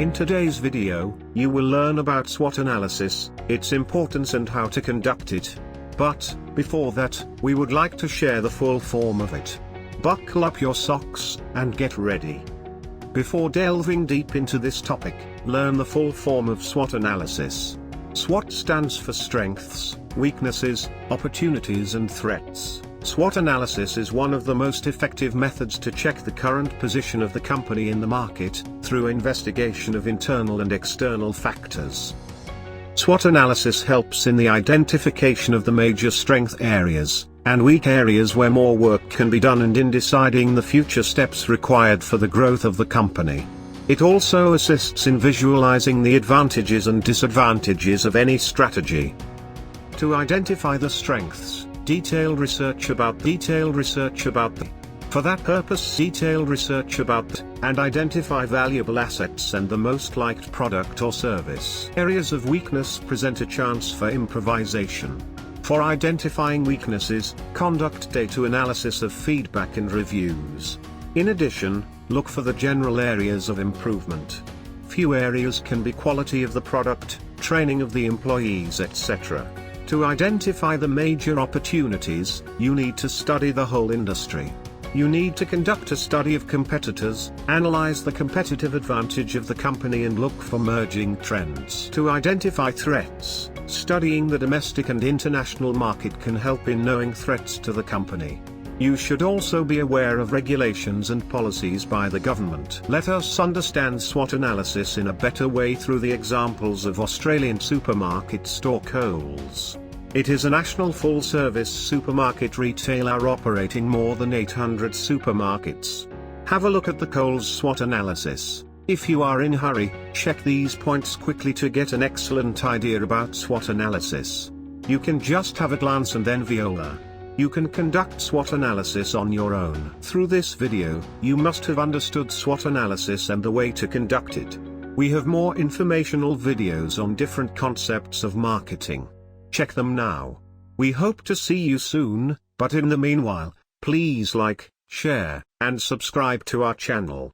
In today's video, you will learn about SWOT analysis, its importance and how to conduct it. But, before that, we would like to share the full form of it. Buckle up your socks, and get ready. Before delving deep into this topic, learn the full form of SWOT analysis. SWOT stands for strengths, weaknesses, opportunities and threats. SWOT analysis is one of the most effective methods to check the current position of the company in the market, through investigation of internal and external factors. SWOT analysis helps in the identification of the major strength areas, and weak areas where more work can be done, and in deciding the future steps required for the growth of the company. It also assists in visualizing the advantages and disadvantages of any strategy. To identify the strengths, detailed research about for that purpose, detailed research about and identify valuable assets and the most liked product or service. Areas of weakness present a chance for improvisation. For identifying weaknesses, conduct data analysis of feedback and reviews. In addition, look for the general areas of improvement. Few areas can be quality of the product, training of the employees, etc. To identify the major opportunities, you need to study the whole industry. You need to conduct a study of competitors, analyze the competitive advantage of the company and look for merging trends. To identify threats, studying the domestic and international market can help in knowing threats to the company. You should also be aware of regulations and policies by the government. Let us understand SWOT analysis in a better way through the examples of Australian supermarket store Coles. It is a national full-service supermarket retailer operating more than 800 supermarkets. Have a look at the Coles SWOT analysis. If you are in a hurry, check these points quickly to get an excellent idea about SWOT analysis. You can just have a glance and then voila. You can conduct SWOT analysis on your own. Through this video, you must have understood SWOT analysis and the way to conduct it. We have more informational videos on different concepts of marketing. Check them now. We hope to see you soon, but in the meanwhile, please like, share, and subscribe to our channel.